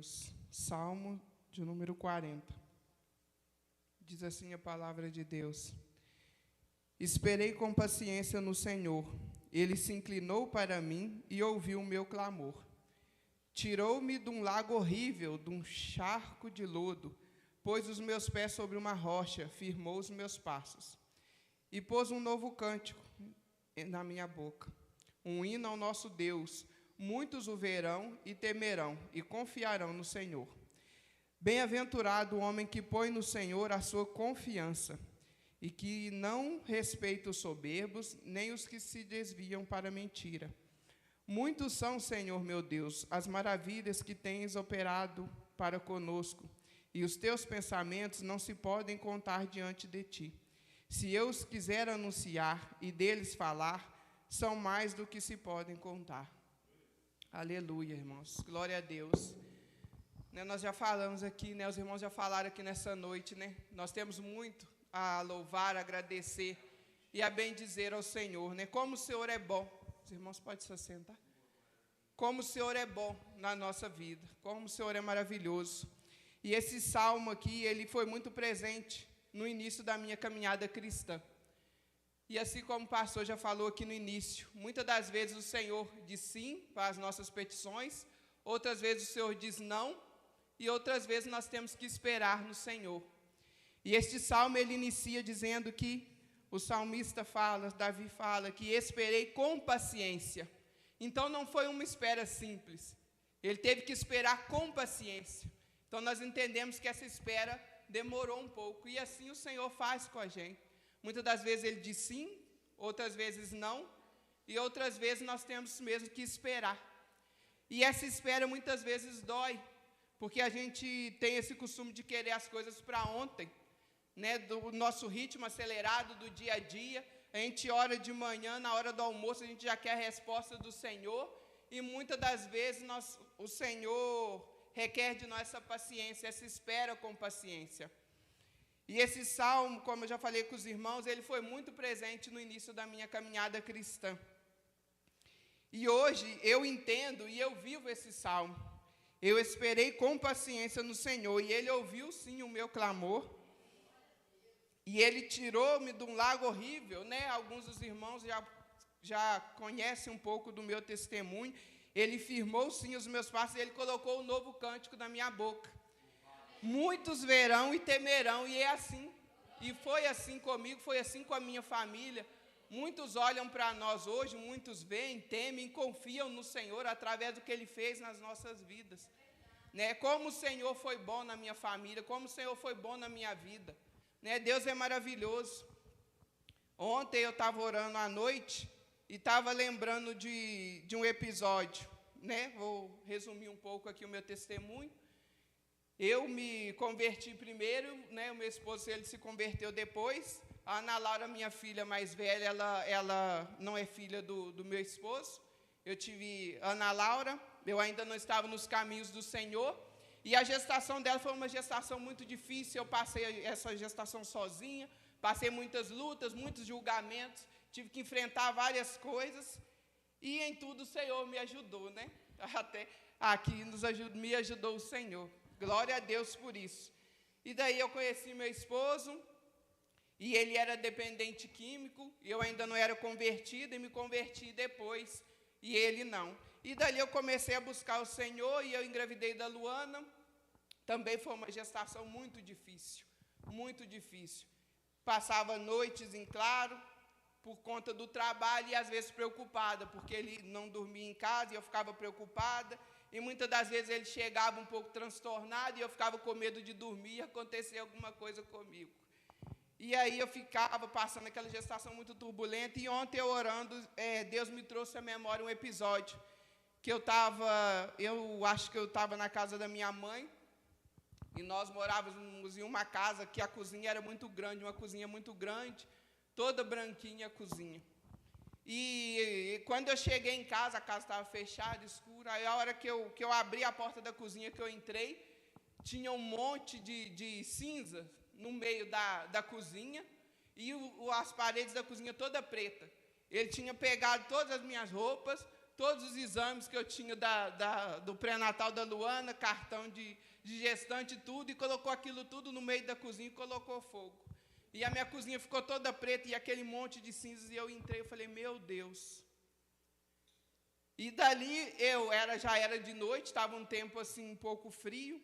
Deus. Salmo de número 40. Diz assim a palavra de Deus: Esperei com paciência no Senhor. Ele se inclinou para mim e ouviu o meu clamor. Tirou-me de um lago horrível, de um charco de lodo, pôs os meus pés sobre uma rocha, firmou os meus passos. E pôs um novo cântico na minha boca, um hino ao nosso Deus. Muitos o verão e temerão, e confiarão no Senhor. Bem-aventurado o homem que põe no Senhor a sua confiança, e que não respeita os soberbos, nem os que se desviam para a mentira. Muitos são, Senhor meu Deus, as maravilhas que tens operado para conosco, e os teus pensamentos não se podem contar diante de ti. Se eu os quiser anunciar e deles falar, são mais do que se podem contar. Aleluia, irmãos. Glória a Deus. Nós já falamos aqui, os irmãos já falaram aqui nessa noite, Nós temos muito a louvar, a agradecer e a bendizer ao Senhor, Como o Senhor é bom. Os irmãos podem se assentar. Como o Senhor é bom na nossa vida, como o Senhor é maravilhoso. E esse salmo aqui, ele foi muito presente no início da minha caminhada cristã. E assim como o pastor já falou aqui no início, muitas das vezes o Senhor diz sim para as nossas petições, outras vezes o Senhor diz não, e outras vezes nós temos que esperar no Senhor. E este salmo, ele inicia dizendo que o salmista fala, Davi fala, que esperei com paciência. Então não foi uma espera simples, ele teve que esperar com paciência. Então nós entendemos que essa espera demorou um pouco, e assim o Senhor faz com a gente. Muitas das vezes ele diz sim, outras vezes não, e outras vezes nós temos mesmo que esperar. E essa espera muitas vezes dói, porque a gente tem esse costume de querer as coisas para ontem, do nosso ritmo acelerado do dia a dia. A gente ora de manhã, na hora do almoço, a gente já quer a resposta do Senhor, e muitas das vezes o Senhor requer de nós essa paciência, essa espera com paciência. E esse salmo, como eu já falei com os irmãos, ele foi muito presente no início da minha caminhada cristã. E hoje eu entendo e eu vivo esse salmo. Eu esperei com paciência no Senhor, e Ele ouviu sim o meu clamor. E Ele tirou-me de um lago horrível, Alguns dos irmãos já conhecem um pouco do meu testemunho. Ele firmou sim os meus passos, e Ele colocou um novo cântico na minha boca. Muitos verão e temerão, e é assim. E foi assim comigo, foi assim com a minha família. Muitos olham para nós hoje, muitos veem, temem, confiam no Senhor através do que Ele fez nas nossas vidas. Como o Senhor foi bom na minha família, como o Senhor foi bom na minha vida. Deus é maravilhoso. Ontem eu estava orando à noite e estava lembrando de um episódio. Vou resumir um pouco aqui o meu testemunho. Eu me converti primeiro, o meu esposo ele se converteu depois. A Ana Laura, minha filha mais velha, ela não é filha do meu esposo. Eu tive Ana Laura, eu ainda não estava nos caminhos do Senhor. E a gestação dela foi uma gestação muito difícil. Eu passei essa gestação sozinha, passei muitas lutas, muitos julgamentos, tive que enfrentar várias coisas. E em tudo o Senhor me ajudou, Até aqui me ajudou o Senhor. Glória a Deus por isso. E daí eu conheci meu esposo, e ele era dependente químico, e eu ainda não era convertida, e me converti depois, e ele não. E dali eu comecei a buscar o Senhor, e eu engravidei da Luana. Também foi uma gestação muito difícil, muito difícil. Passava noites em claro, por conta do trabalho, e às vezes preocupada, porque ele não dormia em casa, e eu ficava preocupada. E muitas das vezes ele chegava um pouco transtornado, e eu ficava com medo de dormir e acontecer alguma coisa comigo. E aí eu ficava passando aquela gestação muito turbulenta, e ontem eu orando, Deus me trouxe à memória um episódio, que eu acho que eu estava na casa da minha mãe, e nós morávamos em uma casa que a cozinha era muito grande, uma cozinha muito grande, toda branquinha a cozinha. E quando eu cheguei em casa, a casa estava fechada, escura. Aí a hora que eu abri a porta da cozinha, que eu entrei, tinha um monte de cinza no meio da cozinha, e as paredes da cozinha toda preta. Ele tinha pegado todas as minhas roupas, todos os exames que eu tinha do pré-natal da Luana, cartão de gestante e tudo, e colocou aquilo tudo no meio da cozinha e colocou fogo. E a minha cozinha ficou toda preta e aquele monte de cinzas, e eu entrei e falei, meu Deus. E dali já era de noite, estava um tempo assim um pouco frio.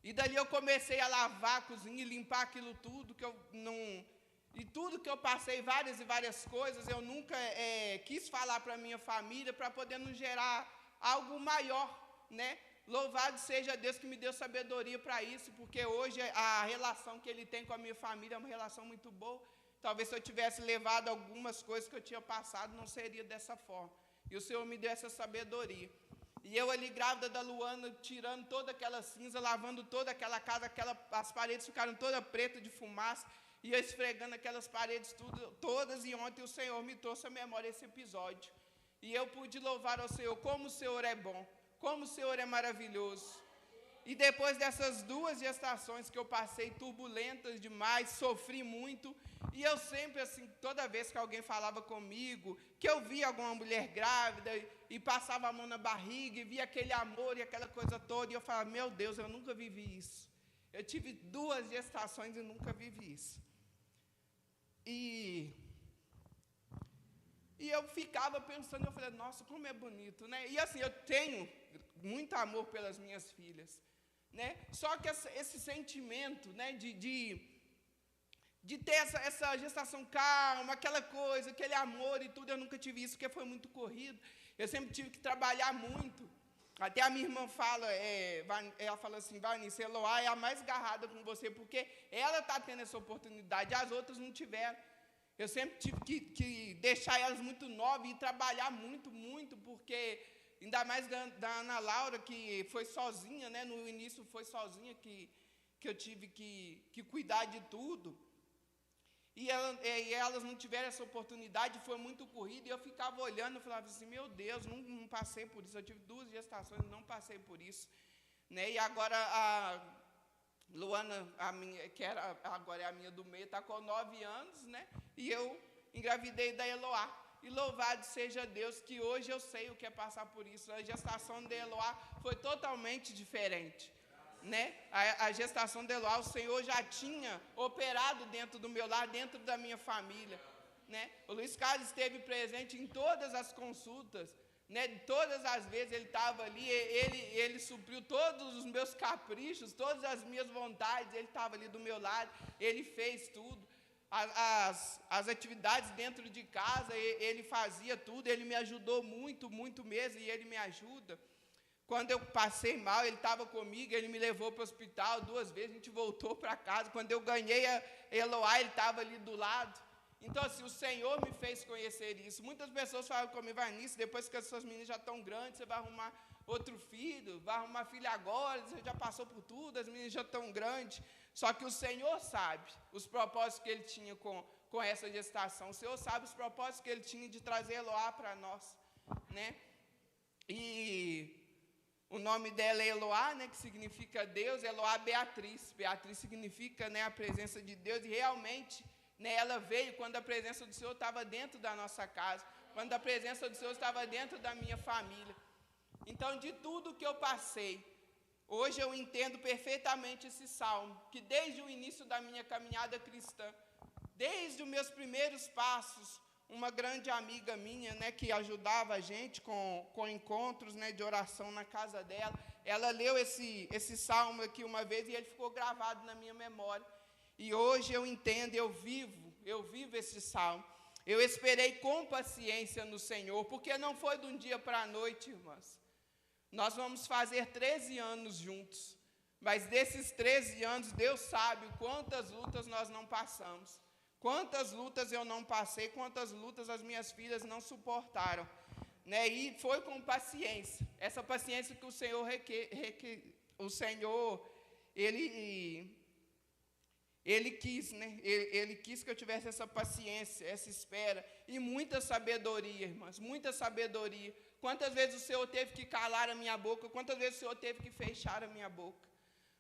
E dali eu comecei a lavar a cozinha e limpar aquilo tudo que eu não... E tudo que eu passei, várias e várias coisas, eu nunca quis falar para a minha família para poder não gerar algo maior, né? Louvado seja Deus que me deu sabedoria para isso, porque hoje a relação que Ele tem com a minha família é uma relação muito boa. Talvez se eu tivesse levado algumas coisas que eu tinha passado, não seria dessa forma. E o Senhor me deu essa sabedoria. E eu ali grávida da Luana, tirando toda aquela cinza, lavando toda aquela casa, as paredes ficaram todas pretas de fumaça, e eu esfregando aquelas paredes todas, e ontem o Senhor me trouxe à memória esse episódio. E eu pude louvar ao Senhor, como o Senhor é bom, como o Senhor é maravilhoso. E depois dessas 2 gestações que eu passei, turbulentas demais, sofri muito, e eu sempre, assim, toda vez que alguém falava comigo, que eu via alguma mulher grávida, e passava a mão na barriga, e via aquele amor e aquela coisa toda, e eu falava, meu Deus, eu nunca vivi isso. Eu tive 2 gestações e nunca vivi isso. E eu ficava pensando, eu falei, nossa, como é bonito, né? E assim, eu tenho muito amor pelas minhas filhas, né? Só que esse sentimento, né, de ter essa gestação calma, aquela coisa, aquele amor e tudo, eu nunca tive isso, porque foi muito corrido. Eu sempre tive que trabalhar muito. Até a minha irmã fala, ela fala assim, Varnice, Eloá é a mais garrada com você, porque ela está tendo essa oportunidade, as outras não tiveram. Eu sempre tive que deixar elas muito novas e trabalhar muito, muito, porque, ainda mais da Ana Laura, que foi sozinha, né, no início foi sozinha que eu tive que cuidar de tudo. E elas não tiveram essa oportunidade, foi muito corrido, e eu ficava olhando e falava assim, meu Deus, não passei por isso, eu tive 2 gestações, não passei por isso. Né? E agora a Luana, agora é a minha do meio, está com 9 anos, né? E eu engravidei da Eloá. E louvado seja Deus que hoje eu sei o que é passar por isso. A gestação da Eloá foi totalmente diferente. Né? A gestação de Eloá, o Senhor já tinha operado dentro do meu lar, dentro da minha família. Né? O Luiz Carlos esteve presente em todas as consultas, né? Todas as vezes ele estava ali, ele supriu todos os meus caprichos, todas as minhas vontades, ele estava ali do meu lado, ele fez tudo. As atividades dentro de casa, ele fazia tudo, ele me ajudou muito, muito mesmo, e ele me ajuda. Quando eu passei mal, ele estava comigo, ele me levou para o hospital 2 vezes, a gente voltou para casa. Quando eu ganhei a Eloá, ele estava ali do lado. Então, assim, o Senhor me fez conhecer isso. Muitas pessoas falam comigo, Varnice, depois que as suas meninas já estão grandes, você vai arrumar outro filho, vai arrumar filho agora, você já passou por tudo, as meninas já estão grandes. Só que o Senhor sabe os propósitos que Ele tinha com essa gestação. O Senhor sabe os propósitos que Ele tinha de trazer Eloá para nós. Né? E o nome dela é Eloá, né, que significa Deus, Eloá Beatriz. Beatriz significa, né, a presença de Deus, e realmente, né, ela veio quando a presença do Senhor estava dentro da nossa casa, quando a presença do Senhor estava dentro da minha família. Então, de tudo que eu passei, hoje eu entendo perfeitamente esse salmo, que desde o início da minha caminhada cristã, desde os meus primeiros passos, uma grande amiga minha, né, que ajudava a gente com encontros, né, de oração na casa dela, ela leu esse salmo aqui uma vez e ele ficou gravado na minha memória. E hoje eu entendo, eu vivo esse salmo. Eu esperei com paciência no Senhor, porque não foi de um dia para a noite, irmãs. Nós vamos fazer 13 anos juntos, mas desses 13 anos, Deus sabe quantas lutas nós não passamos. Quantas lutas eu não passei, quantas lutas as minhas filhas não suportaram. Né? E foi com paciência. Essa paciência que o Senhor Ele quis, né? Ele quis que eu tivesse essa paciência, essa espera. E muita sabedoria, irmãs, muita sabedoria. Quantas vezes o Senhor teve que calar a minha boca, quantas vezes o Senhor teve que fechar a minha boca.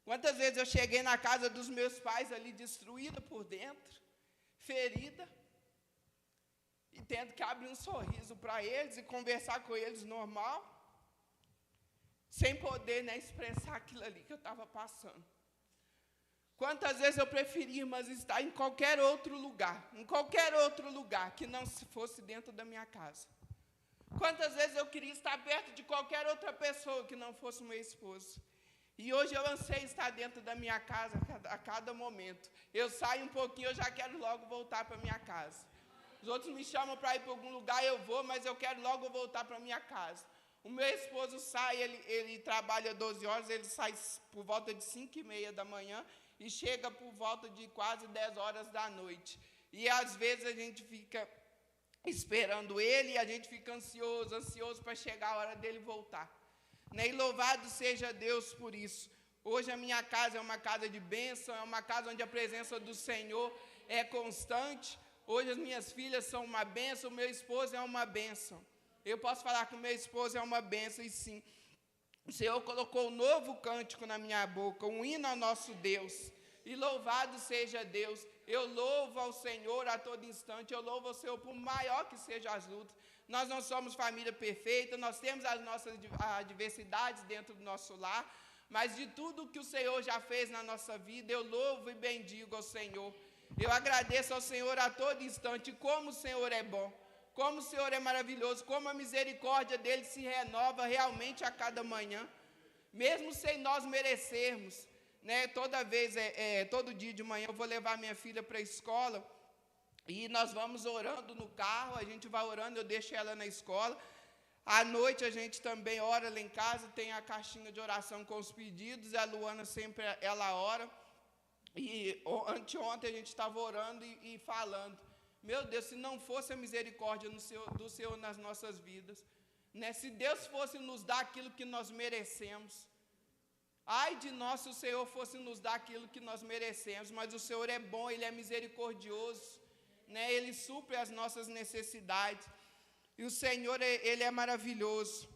Quantas vezes eu cheguei na casa dos meus pais ali destruída por dentro, ferida. e tendo que abrir um sorriso para eles e conversar com eles normal, sem poder, né, expressar aquilo ali que eu estava passando. Quantas vezes eu preferi, irmãs, estar em qualquer outro lugar que não fosse dentro da minha casa. Quantas vezes eu queria estar perto de qualquer outra pessoa que não fosse o meu esposo. E hoje eu anseio estar dentro da minha casa a cada momento. Eu saio um pouquinho, eu já quero logo voltar para minha casa. Os outros me chamam para ir para algum lugar, eu vou, mas eu quero logo voltar para minha casa. O meu esposo sai, ele trabalha 12 horas, ele sai por volta de 5h30 da manhã e chega por volta de quase 10 horas da noite. E às vezes a gente fica esperando ele e a gente fica ansioso para chegar a hora dele voltar. E louvado seja Deus por isso. Hoje a minha casa é uma casa de bênção, é uma casa onde a presença do Senhor é constante. Hoje as minhas filhas são uma bênção, o meu esposo é uma bênção. Eu posso falar que o meu esposo é uma bênção, e sim, o Senhor colocou um novo cântico na minha boca, um hino ao nosso Deus. E louvado seja Deus. Eu louvo ao Senhor a todo instante, eu louvo ao Senhor por maior que sejam as lutas. Nós não somos família perfeita, nós temos as nossas adversidades dentro do nosso lar, mas de tudo que o Senhor já fez na nossa vida, eu louvo e bendigo ao Senhor. Eu agradeço ao Senhor a todo instante, como o Senhor é bom. Como o Senhor é maravilhoso, como a misericórdia dele se renova realmente a cada manhã, mesmo sem nós merecermos, né? Todo dia de manhã eu vou levar minha filha para a escola, e nós vamos orando no carro, a gente vai orando, eu deixo ela na escola. À noite a gente também ora lá em casa, tem a caixinha de oração com os pedidos, a Luana sempre ela ora, e anteontem a gente estava orando e falando, meu Deus, se não fosse a misericórdia do Senhor nas nossas vidas, né? Se Deus fosse nos dar aquilo que nós merecemos, ai de nós se o Senhor fosse nos dar aquilo que nós merecemos, mas o Senhor é bom, Ele é misericordioso, né? Ele supre as nossas necessidades, e o Senhor, Ele é maravilhoso.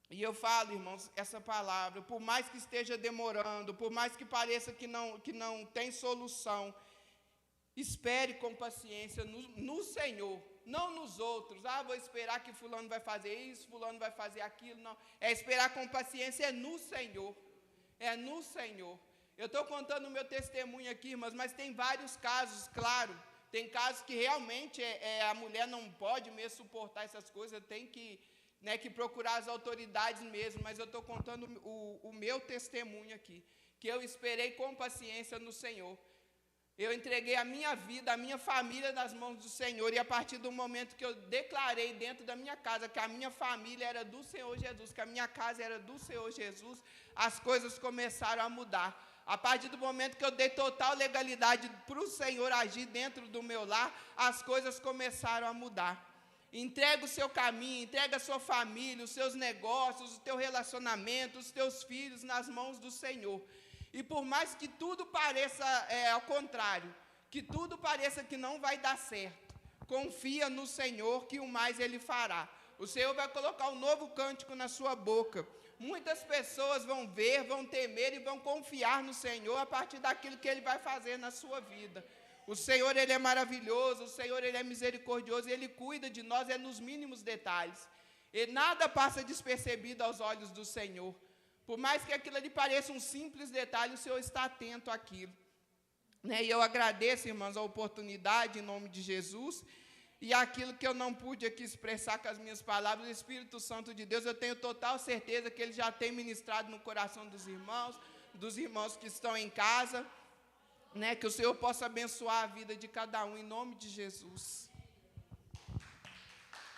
E eu falo, irmãos, essa palavra, por mais que esteja demorando, por mais que pareça que não tem solução, espere com paciência no Senhor, não nos outros. Vou esperar que fulano vai fazer isso, fulano vai fazer aquilo. Não, é esperar com paciência, no Senhor. É no Senhor. Eu estou contando o meu testemunho aqui, irmãs, mas tem vários casos, claro. Tem casos que realmente a mulher não pode mesmo suportar essas coisas, tem que procurar as autoridades mesmo, mas eu estou contando o meu testemunho aqui, que eu esperei com paciência no Senhor. Eu entreguei a minha vida, a minha família nas mãos do Senhor, e a partir do momento que eu declarei dentro da minha casa que a minha família era do Senhor Jesus, que a minha casa era do Senhor Jesus, as coisas começaram a mudar. A partir do momento que eu dei total legalidade para o Senhor agir dentro do meu lar, as coisas começaram a mudar. Entrega o seu caminho, entrega a sua família, os seus negócios, o teu relacionamento, os teus filhos nas mãos do Senhor. E por mais que tudo pareça ao contrário, que tudo pareça que não vai dar certo, confia no Senhor que o mais Ele fará. O Senhor vai colocar um novo cântico na sua boca. Muitas pessoas vão ver, vão temer e vão confiar no Senhor a partir daquilo que Ele vai fazer na sua vida. O Senhor, Ele é maravilhoso, o Senhor, Ele é misericordioso, Ele cuida de nós, nos mínimos detalhes. E nada passa despercebido aos olhos do Senhor. Por mais que aquilo ali pareça um simples detalhe, o Senhor está atento àquilo. E eu agradeço, irmãos, a oportunidade em nome de Jesus. E aquilo que eu não pude aqui expressar com as minhas palavras, o Espírito Santo de Deus, eu tenho total certeza que Ele já tem ministrado no coração dos irmãos que estão em casa, que o Senhor possa abençoar a vida de cada um, em nome de Jesus.